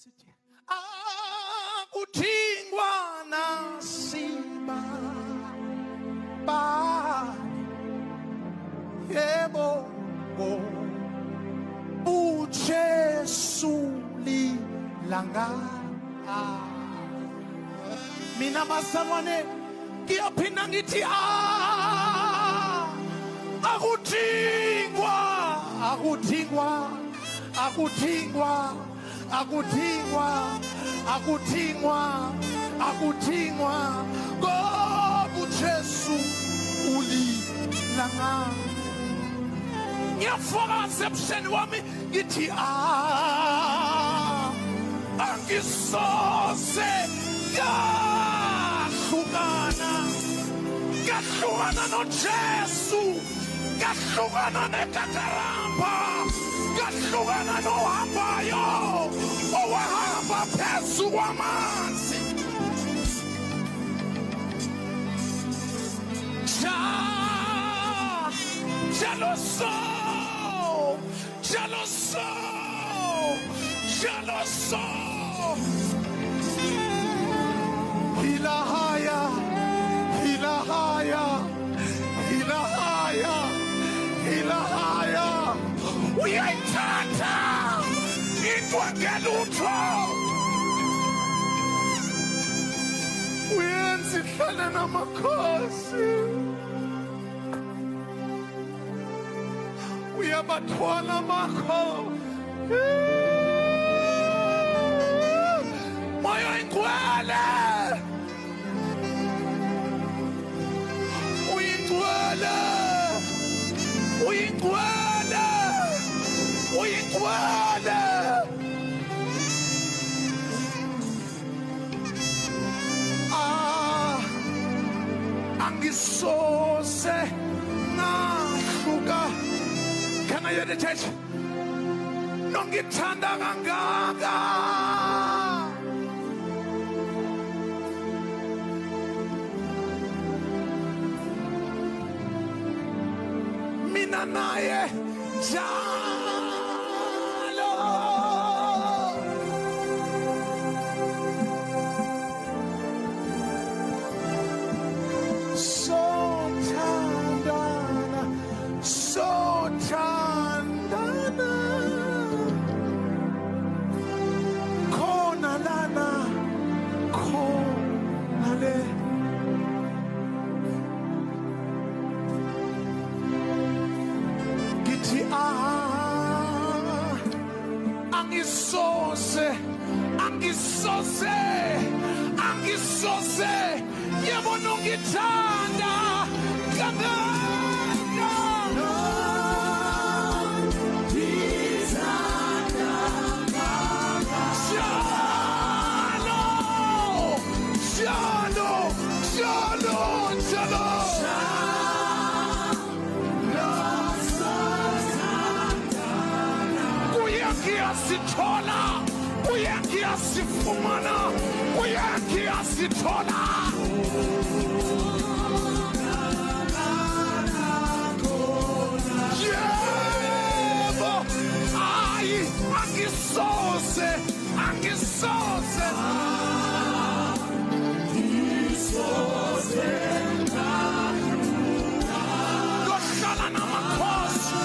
sithi akuthingwa nasiba bani yebo uJesu lilanga mina bazalwane ngiyaphinda ngithi akuthingwa akuthingwa akuthingwa akuthingwa akuthingwa akuthingwa ngoba uJesu ulilanga ngiyafakaza ebusheni wami ngithi angisoze kahlukana noJesu kahlukana netataramba kahlukana nohambayo owahamba phezu kwamanzi Jaloso Hilahaya Hilahaya Hilahaya Hilahaya uyayithatha into ngelutho uyenza ihlale namakhosi uyabathwala amakho moyo ingcwele uyingcwele uyingcwele uyingcwele angisoze ngahluka. Can I hear the church? Nongithanda kangaka mina naye njalo sothandana sothandana khona lana khona le ngithi angisoze angisoze angisoze yabona ungithanda kangaka sithola kuyangia sifumana kuyangia sithola yebo ayi angisoze angisoze angisoze lohlala namakhosi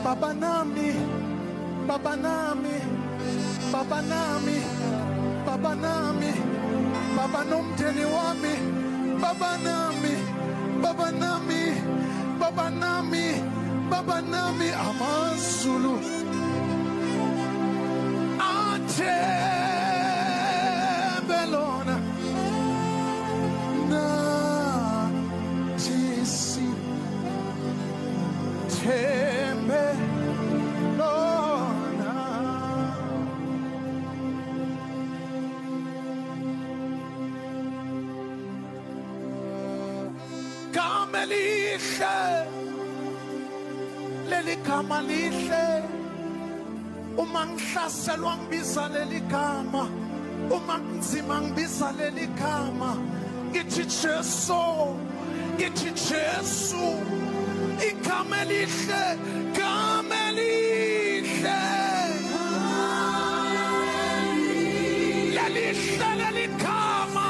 Baba nami, Baba nami, Baba nami, Baba nami, Baba nomdeni wami, Baba nami, Baba nami, Baba nami, Baba nami, AmaZulu. elihle, leli gama lihle. Uma ngihlaselwa ngibiza leli gama, uma kunzima ngibiza leli gama. Ngithi Jesu, ngithi Jesu, igama elihle, gama elihle. Lelihle leli gama,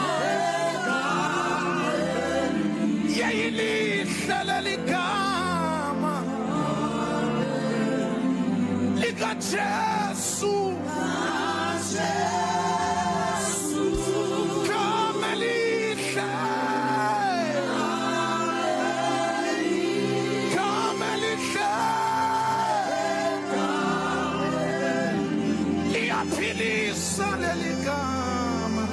yeyilihle leli gama lika Jesu, gama elihle, gama elihle, liyaphilisa leli gama.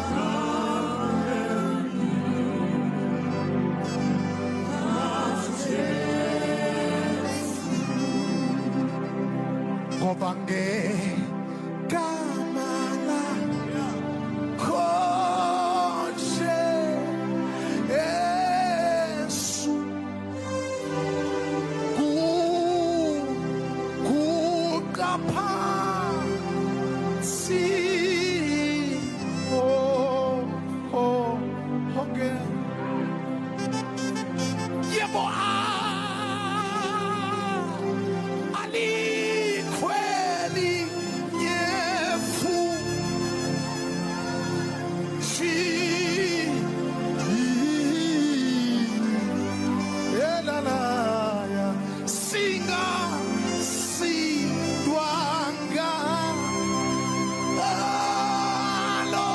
Ngoba ngegama lakho Jesu, guquka phansi, yebo alikhweli nyefu elalaya singa sidwanga alo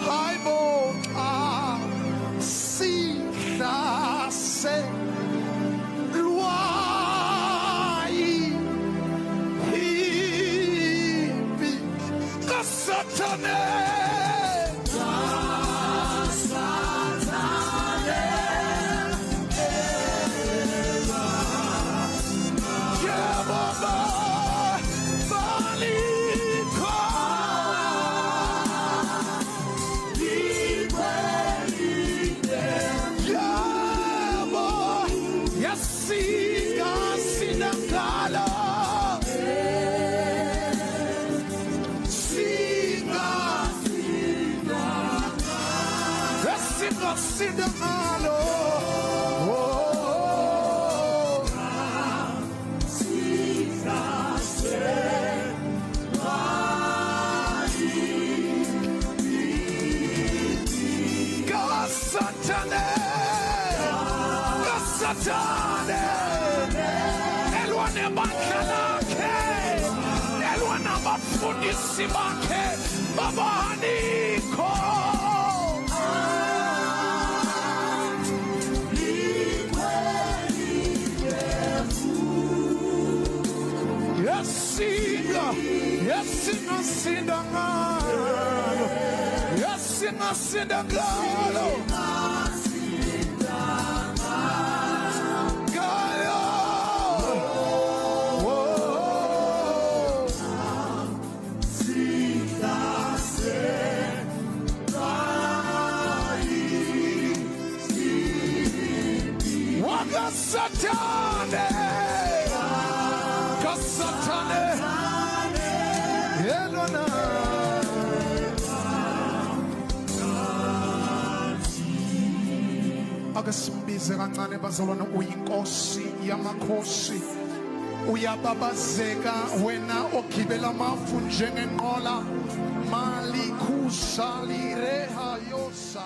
hayibo sihlase Satane, Sidamalo, Satane, elwane bakhalake, elwane abafundisi bakhe babanikho. Singa ngalo, singa ngalo, Satane, Satane, Elona. Akasimbize kancane bazalwane, uyinkosi yamakhosi, uyababazeka wena ogibela amafu njengenqola, mali kusali reha yosa.